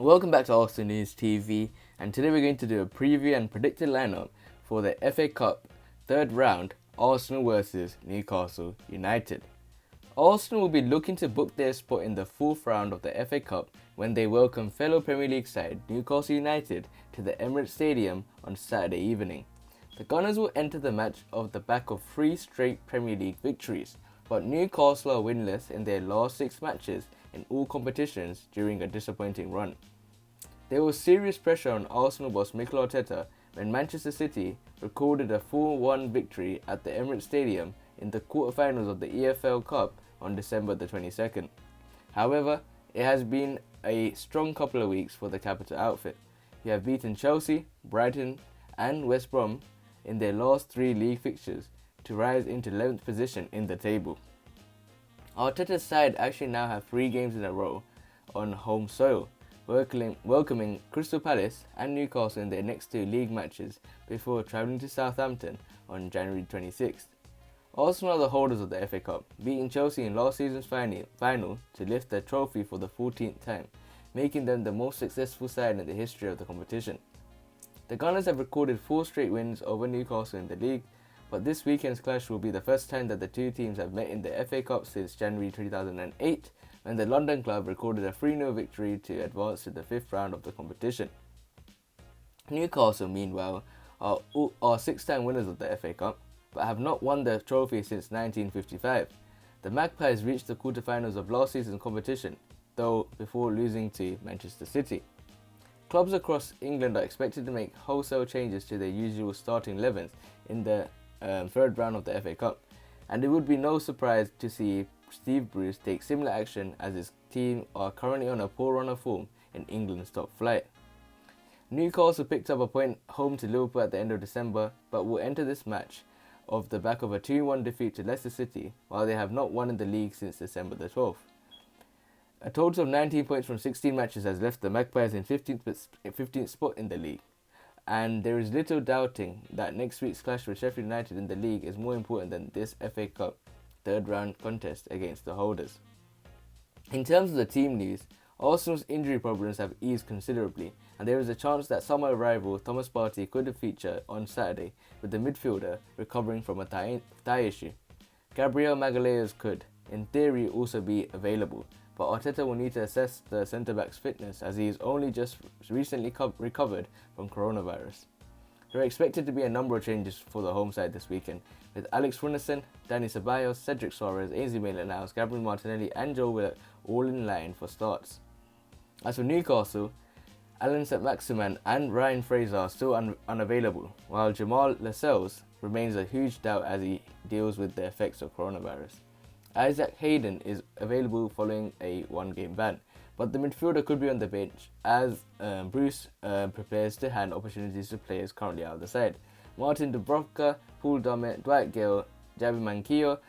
Welcome back to Arsenal News TV, and today we're going to do a preview and predicted lineup for the FA Cup third round, Arsenal versus Newcastle United. Arsenal will be looking to book their spot in the fourth round of the FA Cup when they welcome fellow Premier League side Newcastle United to the Emirates Stadium on Saturday evening. The Gunners will enter the match off the back of 3 straight Premier League victories, but Newcastle are winless in their last 6 matches in all competitions during a disappointing run. There was serious pressure on Arsenal boss Mikel when Manchester City recorded a 4-1 victory at the Emirates Stadium in the quarterfinals of the EFL Cup on December the 22nd. However, it has been a strong couple of weeks for the capital outfit. They have beaten Chelsea, Brighton and West Brom in their last 3 league fixtures to rise into 11th position in the table. Arteta's side actually now have 3 games in a row on home soil, welcoming Crystal Palace and Newcastle in their next 2 league matches before travelling to Southampton on January 26th. Arsenal are the holders of the FA Cup, beating Chelsea in last season's final to lift the trophy for the 14th time, making them the most successful side in the history of the competition. The Gunners have recorded 4 straight wins over Newcastle in the league, but this weekend's clash will be the first time that the 2 teams have met in the FA Cup since January 2008, when the London club recorded a 3-0 victory to advance to the 5th round of the competition. Newcastle, meanwhile, are 6-time winners of the FA Cup, but have not won the trophy since 1955. The Magpies reached the quarterfinals of last season's competition, though before losing to Manchester City. Clubs across England are expected to make wholesale changes to their usual starting 11s in the third round of the FA Cup, and it would be no surprise to see Steve Bruce take similar action as his team are currently on a poor run of form in England's top flight. Newcastle picked up a point home to Liverpool at the end of December, but will enter this match off the back of a 2-1 defeat to Leicester City, while they have not won in the league since December the 12th. A total of 19 points from 16 matches has left the Magpies in 15th spot in the league, and there is little doubting that next week's clash with Sheffield United in the league is more important than this FA Cup third round contest against the holders. In terms of the team news, Arsenal's injury problems have eased considerably, and there is a chance that summer rival Thomas Partey could feature on Saturday, with the midfielder recovering from a thigh issue. Gabriel Magalhaes could, in theory, also be available, but Arteta will need to assess the centre-back's fitness as he is only just recently recovered from coronavirus. There are expected to be a number of changes for the home side this weekend, with Alex Runnison, Dani Ceballos, Cedric Soares, Ainsley Maitland-Niles, Gabriel Martinelli and Joel Willock all in line for starts. As for Newcastle, Alan St-Maximin and Ryan Fraser are still unavailable, while Jamal Lascelles remains a huge doubt as he deals with the effects of coronavirus. Isaac Hayden is available following a 1-game ban, but the midfielder could be on the bench as Bruce prepares to hand opportunities to players currently out of the side. Martin Dubravka, Paul Dummett, Dwight Gale, Javi Manquillo,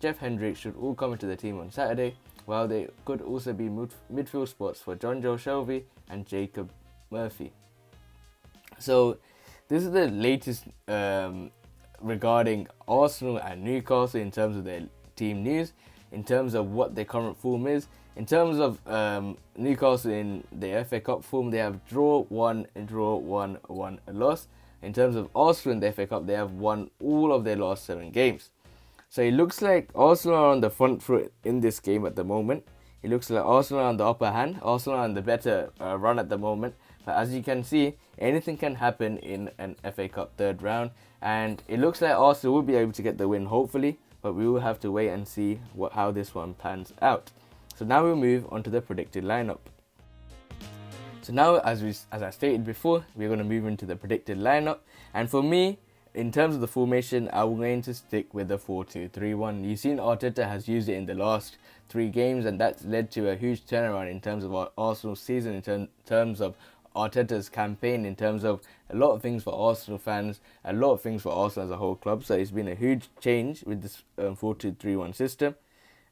Jeff Hendricks should all come into the team on Saturday, while there could also be midfield spots for John Joe Shelby and Jacob Murphy. So this is the latest regarding Arsenal and Newcastle in terms of their team news, in terms of what their current form is. In terms of Newcastle in the FA Cup form, they have draw 1, a loss. In terms of Arsenal in the FA Cup, they have won all of their last 7 games. So it looks like Arsenal are on the front foot in this game at the moment. It looks like Arsenal are on the upper hand. Arsenal are on the better run at the moment. But as you can see, anything can happen in an FA Cup third round. And it looks like Arsenal will be able to get the win, hopefully. But we will have to wait and see how this one pans out. So now we'll move on to the predicted lineup. So now, as I stated before, we're going to move into the predicted lineup. And for me, in terms of the formation, I'm going to stick with the 4-2-3-1. You've seen Arteta has used it in the last 3 games, and that's led to a huge turnaround in terms of our Arsenal season, in terms of Arteta's campaign, in terms of a lot of things for Arsenal fans, a lot of things for Arsenal as a whole club. So it's been a huge change with this 4-2-3-1 system.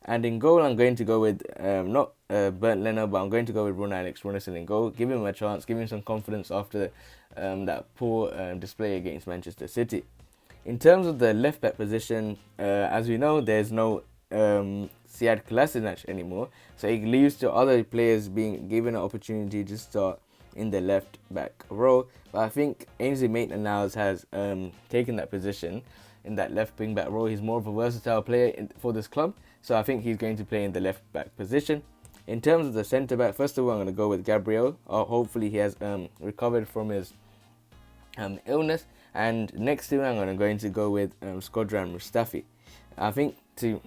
And in goal, I'm going to go with not Bernd Leno, but I'm going to go with Alex Runnison in goal. Give him a chance, give him some confidence after that poor display against Manchester City. In terms of the left back position, as we know, there's no Sead Kolasinac anymore, so it leaves to other players being given an opportunity to start in the left back role. But I think Ainsley Maitland-Niles has taken that position in that left wing back role. He's more of a versatile player for this club, so I think he's going to play in the left back position. In terms of the centre back, first of all, I'm going to go with Gabriel. Hopefully he has recovered from his illness. And next to him, I'm going to go with Shkodran Mustafi. I think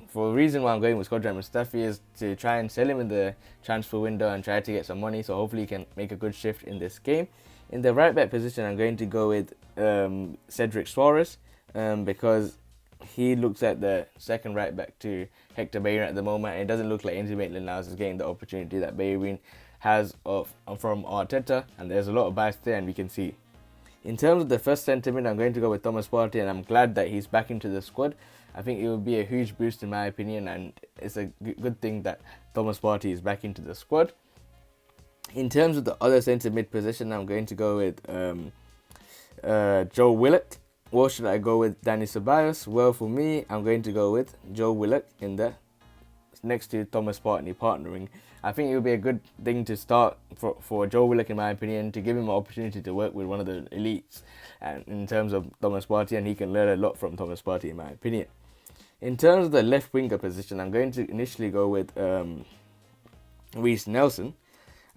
for the reason why I'm going with Shkodran Mustafi is to try and sell him in the transfer window and try to get some money, so hopefully he can make a good shift in this game. In the right back position, I'm going to go with Cedric Soares because he looks at the second right back to Hector Bellerin at the moment, and it doesn't look like Ainsley Maitland-Niles is getting the opportunity that Bellerin has from Arteta, and there's a lot of bias there, and we can see. In terms of the first sentiment, I'm going to go with Thomas Partey, and I'm glad that he's back into the squad. I think it will be a huge boost in my opinion, and it's a good thing that Thomas Partey is back into the squad. In terms of the other centre mid position, I'm going to go with Joe Willock. Or should I go with Dani Ceballos? Well, for me, I'm going to go with Joe Willock in there next to Thomas Partey partnering. I think it would be a good thing to start for Joe Willock, in my opinion, to give him an opportunity to work with one of the elites and in terms of Thomas Partey, and he can learn a lot from Thomas Partey, in my opinion. In terms of the left winger position, I'm going to initially go with Reiss Nelson,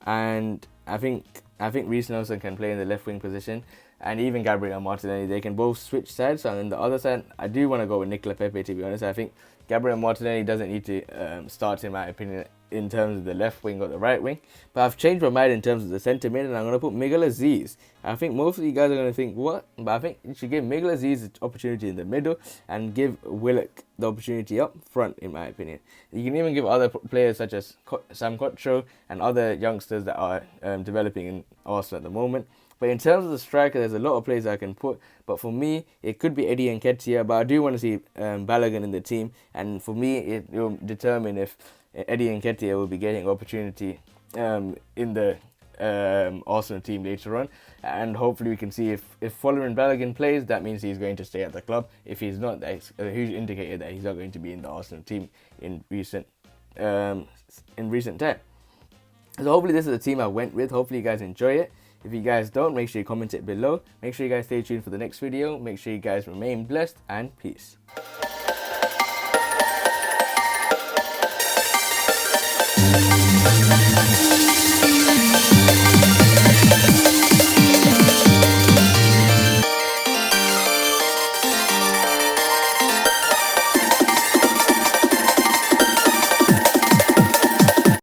and I think Reiss Nelson can play in the left wing position, and even Gabriel Martinelli, they can both switch sides. And on the other side, I do want to go with Nicolas Pepe, to be honest. I think Gabriel Martinelli doesn't need to start, in my opinion, in terms of the left wing or the right wing. But I've changed my mind in terms of the centre mid, and I'm going to put Miguel Aziz. I think most of you guys are going to think, what? But I think you should give Miguel Aziz the opportunity in the middle and give Willock the opportunity up front, in my opinion. You can even give other players such as Sam Cottrell and other youngsters that are developing in Arsenal at the moment. But in terms of the striker, there's a lot of players I can put. But for me, it could be Eddie Nketiah. But I do want to see Balogun in the team. And for me, it will determine if Eddie Nketiah will be getting opportunity in the Arsenal team later on. And hopefully we can see if following Balogun plays, that means he's going to stay at the club. If he's not, that's a huge indicator that he's not going to be in the Arsenal team in recent time. So hopefully this is the team I went with. Hopefully you guys enjoy it. If you guys don't, make sure you comment it below. Make sure you guys stay tuned for the next video. Make sure you guys remain blessed, and peace.